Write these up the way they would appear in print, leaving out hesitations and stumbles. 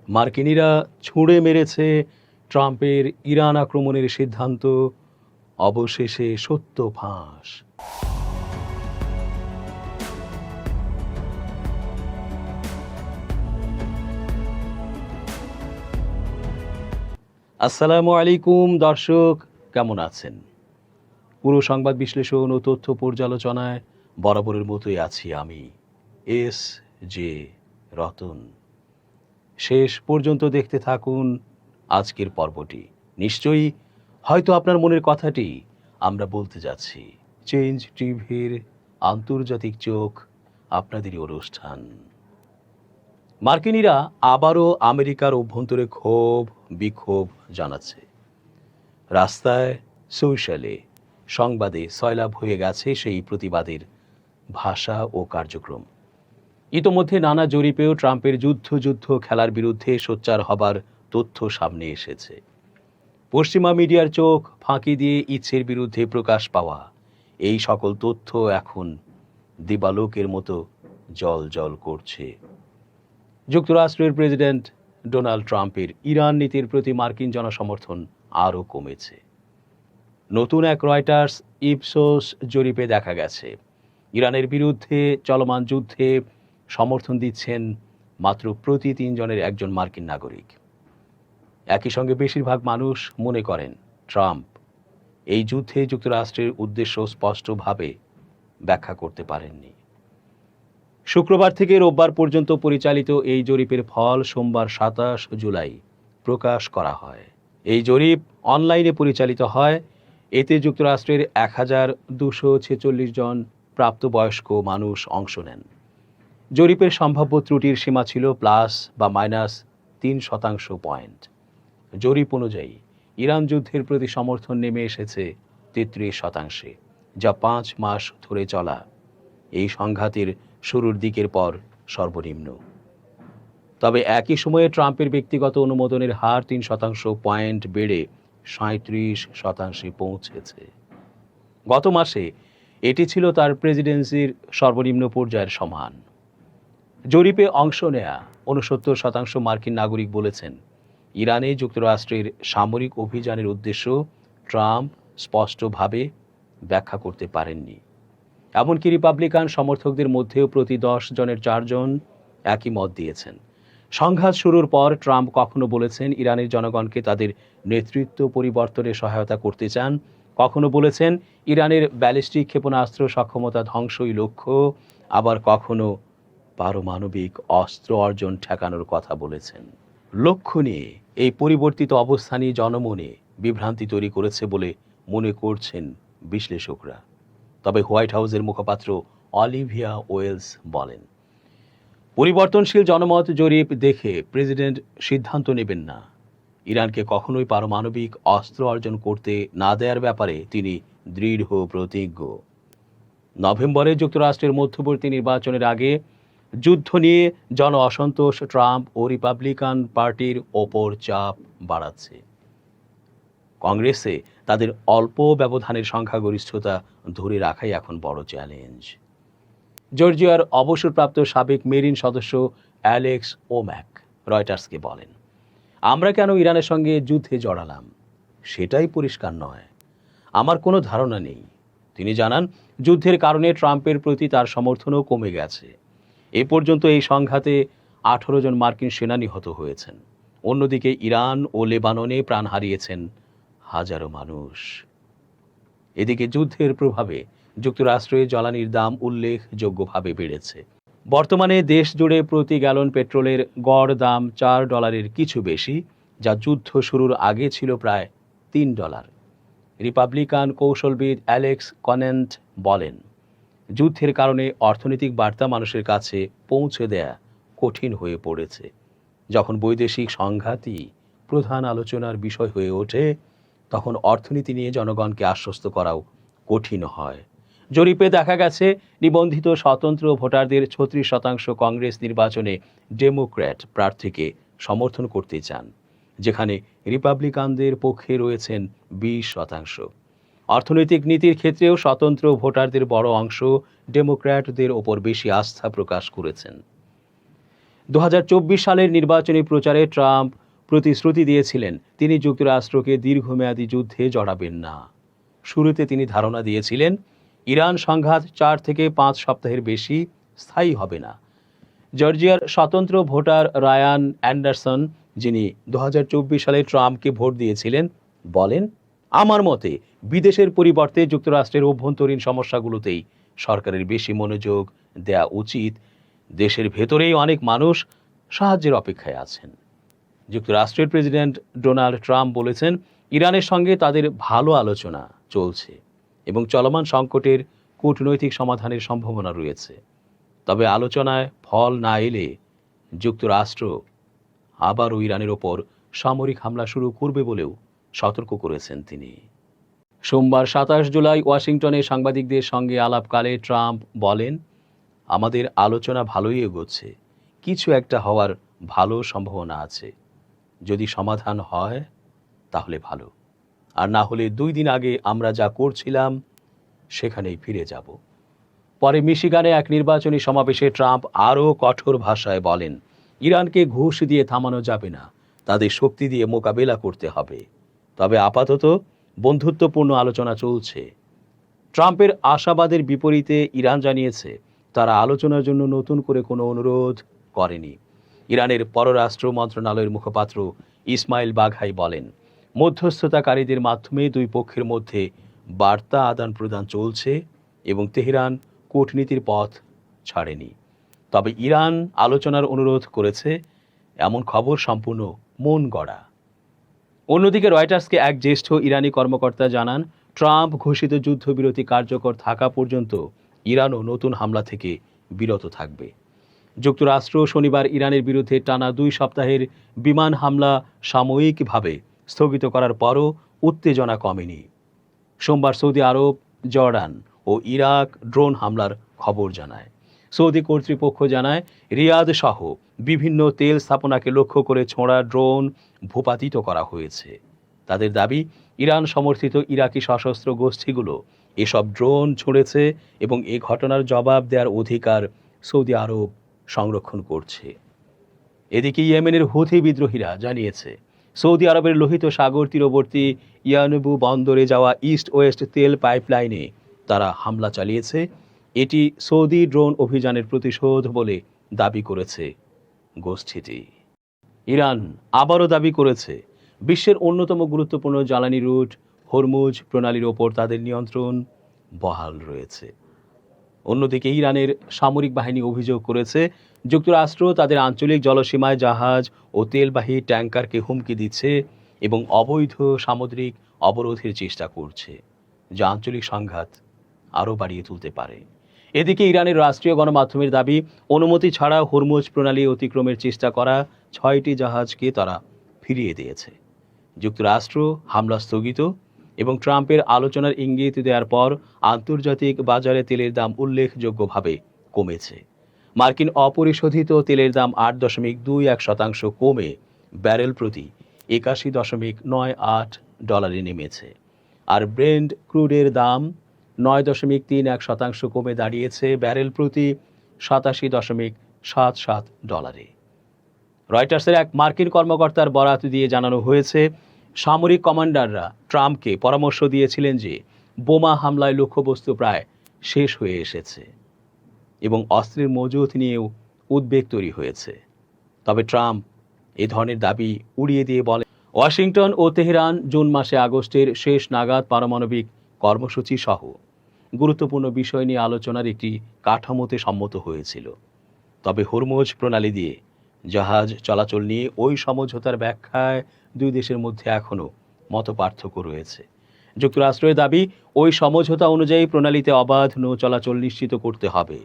মার্কিনিরা ছুঁড়ে মেরেছে ট্রাম্পের ইরান আক্রমণের সিদ্ধান্ত, অবশেষে সত্য ফাঁস। আসসালামু আলাইকুম দর্শক, কেমন আছেন? পুরো সংবাদ বিশ্লেষণ ও তথ্য পর্যালোচনায় বরাবরের মতোই আছি আমি, এস জে রতন। শেষ পর্যন্ত দেখতে থাকুন আজকের পর্বটি। নিশ্চয়ই হয়তো আপনার মনের কথাটি আমরা বলতে যাচ্ছি। চেঞ্জ টিভির আন্তর্জাতিক চোখ, আপনাদেরই অনুষ্ঠান। মার্কিনিরা আবারও আমেরিকার অভ্যন্তরে ক্ষোভ বিক্ষোভ জানাচ্ছে। রাস্তায়, সোশ্যালে, সংবাদে সয়লাব হয়ে গেছে সেই প্রতিবাদের ভাষা ও কার্যক্রম। ইতোমধ্যে নানা জরিপেও ট্রাম্পের যুদ্ধ খেলার বিরুদ্ধে সোচ্চার হবার তথ্য সামনে এসেছে। পশ্চিমা মিডিয়ার চোখ ফাঁকি দিয়ে ইচ্ছের বিরুদ্ধে প্রকাশ পাওয়া এই সকল তথ্য এখন দিবালোকের মতো জল করছে। যুক্তরাষ্ট্রের প্রেসিডেন্ট ডোনাল্ড ট্রাম্পের ইরান নীতির প্রতি মার্কিন জনসমর্থন আরও কমেছে। নতুন এক রয়টার্স ইপসোস জরিপে দেখা গেছে, ইরানের বিরুদ্ধে চলমান যুদ্ধে সমর্থন দিচ্ছেন মাত্র প্রতি 3 জনের একজন মার্কিন নাগরিক। একই সঙ্গে বেশিরভাগ মানুষ মনে করেন ট্রাম্প এই যুদ্ধে যুক্তরাষ্ট্রের উদ্দেশ্য স্পষ্টভাবে ব্যাখ্যা করতে পারেননি। শুক্রবার থেকে রোববার পর্যন্ত পরিচালিত এই জরিপের ফল সোমবার 27 জুলাই প্রকাশ করা হয়। এই জরিপ অনলাইনে পরিচালিত হয়। এতে যুক্তরাষ্ট্রের 1246 জন প্রাপ্তবয়স্ক মানুষ অংশ নেন। জরিপের সম্ভাব্য ত্রুটির সীমা ছিল +3% পয়েন্ট। জরিপ অনুযায়ী ইরান যুদ্ধের প্রতি সমর্থন নেমে এসেছে 33%, যা 5 মাস ধরে চলা এই সংঘাতের শুরুর দিকের পর সর্বনিম্ন। তবে একই সময়ে ট্রাম্পের ব্যক্তিগত অনুমোদনের হার 3% পয়েন্ট বেড়ে 37% পৌঁছেছে। গত মাসে এটি ছিল তার প্রেসিডেন্সির সর্বনিম্ন পর্যায়ের সমান। জরিপে অংশ নেয়া 69% মার্কিন নাগরিক বলেছেন ইরানে যুক্তরাষ্ট্রের সামরিক অভিযানের উদ্দেশ্য ট্রাম্প স্পষ্টভাবে ব্যাখ্যা করতে পারেননি। এমনকি রিপাবলিকান সমর্থকদের মধ্যেও প্রতি 10 জনের 4 জন একই মত দিয়েছেন। সংঘাত শুরুর পর ট্রাম্প কখনো বলেছেন ইরানের জনগণকে তাদের নেতৃত্ব পরিবর্তনে সহায়তা করতে চান, কখনো বলেছেন ইরানের ব্যালিস্টিক ক্ষেপণাস্ত্র সক্ষমতা ধ্বংসই লক্ষ্য, আবার কখনো পারমাণবিক অস্ত্র অর্জন ঠেকানোর কথা বলেছেন। লক্ষ্য নিয়ে এই পরিবর্তিত অবস্থানই জনমনে বিভ্রান্তি তৈরি করেছে বলে মনে করছেন বিশ্লেষকরা। তবে হোয়াইট হাউসের মুখপাত্র অলিভিয়া ওয়েলস বলেন, পরিবর্তনশীল জনমত জরিপ দেখে প্রেসিডেন্ট সিদ্ধান্ত নেবেন না। ইরানকে কখনোই পারমাণবিক অস্ত্র অর্জন করতে না দেওয়ার ব্যাপারে তিনি দৃঢ় প্রতিজ্ঞ। নভেম্বরে যুক্তরাষ্ট্রের মধ্যবর্তী নির্বাচনের আগে যুদ্ধ নিয়ে জন অসন্তোষ ট্রাম্প ও রিপাবলিকান পার্টির ওপর চাপ বাড়াচ্ছে। কংগ্রেসে তাদের অল্প ব্যবধানের সংখ্যাগরিষ্ঠতা ধরে রাখাই এখন বড় চ্যালেঞ্জ। জর্জিয়ার অবসরপ্রাপ্ত সাবেক মেরিন সদস্য অ্যালেক্স ওম্যাক রয়টার্সকে বলেন, আমরা কেন ইরানের সঙ্গে যুদ্ধে জড়ালাম সেটাই পরিষ্কার নয়, আমার কোনো ধারণা নেই। তিনি জানান, যুদ্ধের কারণে ট্রাম্পের প্রতি তার সমর্থনও কমে গেছে। এ পর্যন্ত এই সংঘাতে 18 জন মার্কিন সেনা নিহত হয়েছেন। অন্যদিকে ইরান ও লেবাননে প্রাণ হারিয়েছেন হাজারো মানুষ। এদিকে যুদ্ধের প্রভাবে যুক্তরাষ্ট্রে জ্বালানির দাম উল্লেখযোগ্যভাবে বেড়েছে। বর্তমানে দেশ জুড়ে প্রতি গ্যালন পেট্রোলের গড় দাম $4 কিছু বেশি, যা যুদ্ধ শুরুর আগে ছিল প্রায় $3। রিপাবলিকান কৌশলবিদ অ্যালেক্স কনেন্ট বলেন, যুদ্ধের কারণে অর্থনৈতিক বার্তা মানুষের কাছে পৌঁছে দেয়া কঠিন হয়ে পড়েছে। যখন বৈদেশিক সংঘাতই প্রধান আলোচনার বিষয় হয়ে ওঠে, তখন অর্থনীতি নিয়ে জনগণকে আশ্বস্ত করাও কঠিন হয়। জরিপে দেখা গেছে, নিবন্ধিত স্বতন্ত্র ভোটারদের 36% কংগ্রেস নির্বাচনে ডেমোক্র্যাট প্রার্থীকে সমর্থন করতে চান, যেখানে রিপাবলিকানদের পক্ষে রয়েছেন 20%। অর্থনৈতিক নীতির ক্ষেত্রেও স্বতন্ত্র ভোটারদের বড় অংশ ডেমোক্র্যাটদের ওপর বেশি আস্থা প্রকাশ করেছেন। 2024 সালের নির্বাচনী প্রচারে ট্রাম্প প্রতিশ্রুতি দিয়েছিলেন তিনি যুক্তরাষ্ট্রকে দীর্ঘমেয়াদী যুদ্ধে জড়াবেন না। শুরুতে তিনি ধারণা দিয়েছিলেন ইরান সংঘাত 4 থেকে 5 সপ্তাহের বেশি স্থায়ী হবে না। জর্জিয়ার স্বতন্ত্র ভোটার রায়ান অ্যান্ডারসন, যিনি 2024 সালে ট্রাম্পকে ভোট দিয়েছিলেন, বলেন, আমার মতে বিদেশের পরিবর্তে যুক্তরাষ্ট্রের অভ্যন্তরীণ সমস্যাগুলোতেই সরকারের বেশি মনোযোগ দেয়া উচিত। দেশের ভেতরেই অনেক মানুষ সাহায্যের অপেক্ষায় আছেন। যুক্তরাষ্ট্রের প্রেসিডেন্ট ডোনাল্ড ট্রাম্প বলেছেন ইরানের সঙ্গে তাদের ভালো আলোচনা চলছে এবং চলমান সংকটের কূটনৈতিক সমাধানের সম্ভাবনা রয়েছে। তবে আলোচনায় ফল না এলে যুক্তরাষ্ট্র আবারও ইরানের ওপর সামরিক হামলা শুরু করবে বলেও সতর্ক করেছেন তিনি। সোমবার 27 জুলাই ওয়াশিংটনে সাংবাদিকদের সঙ্গে আলাপকালে ট্রাম্প বলেন, আমাদের আলোচনা ভালোই এগোচ্ছে, কিছু একটা হওয়ার ভালো সম্ভাবনা আছে। যদি সমাধান হয় তাহলে ভালো, আর না হলে 2 দিন আগে আমরা যা করছিলাম সেখানেই ফিরে যাব। পরে মিশিগানে এক নির্বাচনী সমাবেশে ট্রাম্প আরও কঠোর ভাষায় বলেন, ইরানকে ঘুষ দিয়ে থামানো যাবে না, তাদের শক্তি দিয়ে মোকাবেলা করতে হবে। তবে আপাতত বন্ধুত্বপূর্ণ আলোচনা চলছে। ট্রাম্পের আশাবাদের বিপরীতে ইরান জানিয়েছে তারা আলোচনার জন্য নতুন করে কোনো অনুরোধ করেনি। ইরানের পররাষ্ট্র মন্ত্রণালয়ের মুখপাত্র ইসমাইল বাঘাই বলেন, মধ্যস্থতাকারীদের মাধ্যমে 2 পক্ষের মধ্যে বার্তা আদান প্রদান চলছে এবং তেহরান কূটনীতির পথ ছাড়েনি। তবে ইরান আলোচনার অনুরোধ করেছে, এমন খবর সম্পূর্ণ মন গড়া। অন্যদিকে রয়টার্সকে এক জ্যেষ্ঠ ইরানি কর্মকর্তা জানান, ট্রাম্প ঘোষিত যুদ্ধবিরতি কার্যকর থাকা পর্যন্ত ইরানও নতুন হামলা থেকে বিরত থাকবে। যুক্তরাষ্ট্র শনিবার ইরানের বিরুদ্ধে টানা 2 সপ্তাহের বিমান হামলা সাময়িকভাবে স্থগিত করার পরও উত্তেজনা কমেনি। সোমবার সৌদি আরব, জর্ডান ও ইরাক ড্রোন হামলার খবর জানায়। সৌদি কর্তৃপক্ষ জানায়, রিয়াদ সহ বিভিন্ন তেল স্থাপনাকে লক্ষ্য করে ছোঁড়া ড্রোন ভূপাতিত করা হয়েছে। তাদের দাবি, ইরান সমর্থিত ইরাকি সশস্ত্র গোষ্ঠীগুলো এসব ড্রোন ছুঁড়েছে এবং এ ঘটনার জবাব দেওয়ার অধিকার সৌদি আরব সংরক্ষণ করছে। এদিকে ইয়েমেনের হুথি বিদ্রোহীরা জানিয়েছে, সৌদি আরবের লোহিত সাগর তীরবর্তী ইয়ানবু বন্দরে যাওয়া ইস্ট ওয়েস্ট তেল পাইপলাইনে তারা হামলা চালিয়েছে। এটি সৌদি ড্রোন অভিযানের প্রতিশোধ বলে দাবি করেছে গোষ্ঠীটি। ইরান আবারও দাবি করেছে বিশ্বের অন্যতম গুরুত্বপূর্ণ জ্বালানি রুট হরমুজ প্রণালীর ওপর তাদের নিয়ন্ত্রণ বহাল রয়েছে। অন্যদিকে ইরানের সামরিক বাহিনী অভিযোগ করেছে যুক্তরাষ্ট্র তাদের আঞ্চলিক জলসীমায় জাহাজ ও তেলবাহী ট্যাঙ্কারকে হুমকি দিচ্ছে এবং অবৈধ সামুদ্রিক অবরোধের চেষ্টা করছে, যা আঞ্চলিক সংঘাত আরও বাড়িয়ে তুলতে পারে। এদিকে ইরানের রাষ্ট্রীয় গণমাধ্যমের দাবি, অনুমতি ছাড়া হরমুজ প্রণালী অতিক্রমের চেষ্টা করা 6টি জাহাজকে তারা ফিরিয়ে দিয়েছে। যুক্তরাষ্ট্র হামলা স্থগিত এবং ট্রাম্পের আলোচনার ইঙ্গিত দেওয়ার পর আন্তর্জাতিক বাজারে তেলের দাম উল্লেখযোগ্যভাবে কমেছে। মার্কিন অপরিশোধিত তেলের দাম 8.21% কমে ব্যারেল প্রতি $81.98 নেমেছে, আর ব্রেন্ট ক্রুডের দাম 9.31% কমে দাঁড়িয়েছে ব্যারেল প্রতি $87.77। রয়টার্সের এক মার্কিন কর্মকর্তার বরাত দিয়ে জানানো হয়েছে, সামরিক কমান্ডাররা ট্রাম্পকে পরামর্শ দিয়েছিলেন যে বোমা হামলায় লক্ষ্যবস্তু প্রায় শেষ হয়ে এসেছে এবং অস্ত্রের মজুত নিয়েও উদ্বেগ তৈরি হয়েছে। তবে ট্রাম্প এ ধরনের দাবি উড়িয়ে দিয়ে বলেন, ওয়াশিংটন ও তেহরান জুন মাসে আগস্টের শেষ নাগাদ পারমাণবিক কর্মসূচি সহ গুরুত্বপূর্ণ বিষয় নিয়ে আলোচনার একটি কাঠামোতে সম্মত হয়েছিল। তবে হরমুজ প্রণালী দিয়ে জাহাজ চলাচল নিয়ে ওই সমঝোতার ব্যাখ্যায় 2 দেশের মধ্যে এখনও মতপার্থক্য রয়েছে। যুক্তরাষ্ট্রের দাবি, ওই সমঝোতা অনুযায়ী প্রণালীতে অবাধ নৌ চলাচল নিশ্চিত করতে হবে।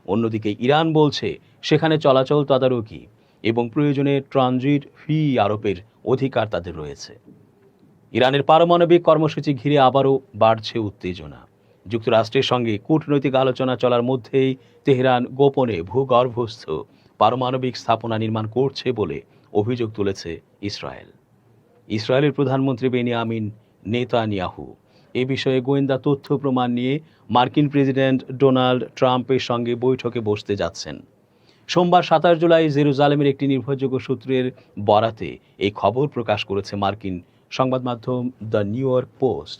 অন্যদিকে ইরান বলছে সেখানে চলাচল তদারকি এবং প্রয়োজনে ট্রানজিট ফি আরোপের অধিকার তাদের রয়েছে। ইরানের পারমাণবিক কর্মসূচি ঘিরে আবারও বাড়ছে উত্তেজনা। যুক্তরাষ্ট্রের সঙ্গে কূটনৈতিক আলোচনা চলার মধ্যেই তেহরান গোপনে ভূগর্ভস্থ পারমাণবিক স্থাপনা নির্মাণ করছে বলে অভিযোগ তুলেছে ইসরায়েল। ইসরায়েলের প্রধানমন্ত্রী বেনিয়ামিন নেতানিয়াহু এ বিষয়ে গোয়েন্দা তথ্য প্রমাণ নিয়ে মার্কিন প্রেসিডেন্ট ডোনাল্ড ট্রাম্পের সঙ্গে বৈঠকে বসতে যাচ্ছেন। সোমবার 27 জুলাই জেরুজালেমের একটি নির্ভরযোগ্য সূত্রের বরাতে এই খবর প্রকাশ করেছে মার্কিন সংবাদ মাধ্যম দ্য নিউ ইয়র্ক পোস্ট।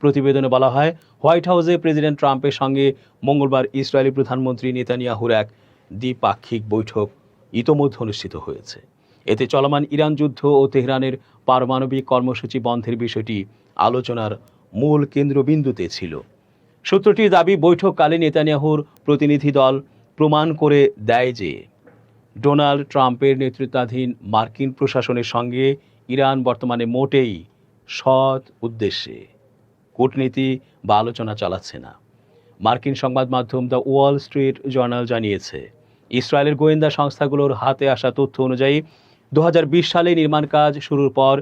প্রতিবেদনে বলা হয়, হোয়াইট হাউসে প্রেসিডেন্ট ট্রাম্পের সঙ্গে মঙ্গলবার ইসরায়েলি প্রধানমন্ত্রী নেতানিয়াহুর এক দ্বিপাক্ষিক বৈঠক ইতোমধ্যে অনুষ্ঠিত হয়েছে। এতে চলমান ইরান যুদ্ধ ও তেহরানের পারমাণবিক কর্মসূচি বন্ধের বিষয়টি আলোচনার মূল কেন্দ্রবিন্দুতে ছিল। সূত্রটির দাবি, বৈঠককালে নেতানিয়াহুর প্রতিনিধি দল প্রমাণ করে দেয় যে ডোনাল্ড ট্রাম্পের নেতৃত্বাধীন মার্কিন প্রশাসনের সঙ্গে ইরান বর্তমানে মোটেই সৎ উদ্দেশ্যে কূটনীতি বা আলোচনা চালাচ্ছে না। মার্কিন সংবাদ মাধ্যম দ্য ওয়াল স্ট্রিট জার্নাল জানিয়েছে, ইসরায়েলের গোয়েন্দা সংস্থাগুলোর হাতে আসা তথ্য অনুযায়ী 2020 সালে নির্মাণ কাজ শুরুর পর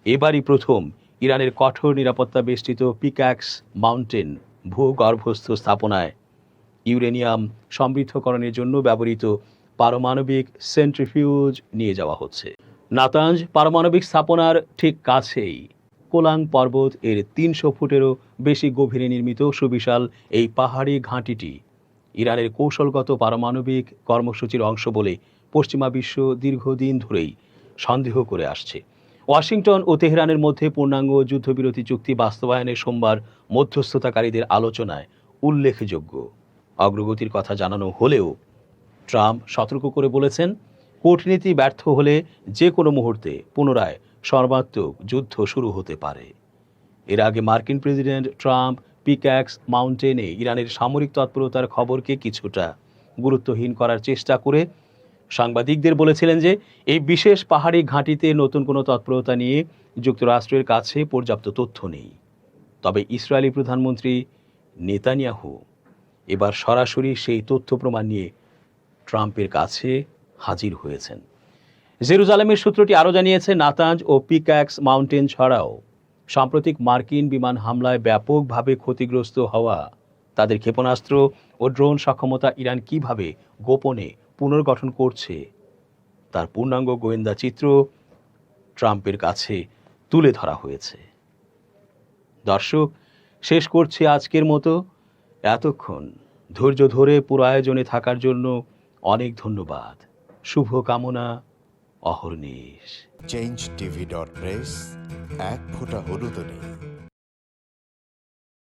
এবারই প্রথম ইরানের কঠোর নিরাপত্তা বেষ্টিত পিক্যাক্স মাউন্টেন ভূগর্ভস্থ স্থাপনায় ইউরেনিয়াম সমৃদ্ধকরণের জন্য ব্যবহৃত পারমাণবিক সেন্ট্রিফিউজ নিয়ে যাওয়া হচ্ছে। নাতাঞ্জ পারমাণবিক স্থাপনার ঠিক কাছেই কোলাং পর্বত এর 300 ফুটেরও বেশি গভীরে নির্মিত সুবিশাল এই পাহাড়ি ঘাঁটিটি ইরানের কৌশলগত পারমাণবিক কর্মসূচির অংশ বলে পশ্চিমা বিশ্ব দীর্ঘদিন ধরেই সন্দেহ করে আসছে। ওয়াশিংটন ও তেহরানের মধ্যে পূর্ণাঙ্গ যুদ্ধবিরতি চুক্তি বাস্তবায়নে সোমবার মধ্যস্থতাকারীদের আলোচনায় উল্লেখযোগ্য অগ্রগতির কথা জানানো হলেও ট্রাম্প সতর্ক করে বলেছেন, কূটনীতি ব্যর্থ হলে যে কোনো মুহূর্তে পুনরায় সর্বাত্মক যুদ্ধ শুরু হতে পারে। এর আগে মার্কিন প্রেসিডেন্ট ট্রাম্প পিক্যাক্স মাউন্টেনে ইরানের সামরিক তৎপরতার খবরকে কিছুটা গুরুত্বহীন করার চেষ্টা করে সাংবাদিকদের বলেছিলেন যে এই বিশেষ পাহাড়ি ঘাঁটিতে নতুন কোনো তৎপরতা নিয়ে যুক্তরাষ্ট্রের কাছে পর্যাপ্ত তথ্য নেই। তবে ইসরায়েলি প্রধানমন্ত্রী নেতানিয়াহু এবার সরাসরি সেই তথ্য প্রমাণ নিয়ে ট্রাম্পের কাছে হাজির হয়েছেন। জেরুজালেমের সূত্রটি আরও জানিয়েছে, নাতাঞ্জ ও পিক্যাক্স মাউন্টেন ছাড়াও সাম্প্রতিক মার্কিন বিমান হামলায় ব্যাপকভাবে ক্ষতিগ্রস্ত হওয়া তাদের ক্ষেপণাস্ত্র ও ড্রোন সক্ষমতা ইরান কিভাবে গোপনে পুনর্গঠন করছে তার পূর্ণাঙ্গ গোয়েন্দা চিত্র ট্রাম্পের কাছে তুলে ধরা হয়েছে। দর্শক, শেষ করছি আজকের মতো। এতক্ষণ ধৈর্য ধরে পুরো আয়োজনে থাকার জন্য অনেক ধন্যবাদ। শুভ কামনা অহর্নিশ। চেঞ্জ টিভি.প্রেস, এক ফোঁটা হলুদও নেই।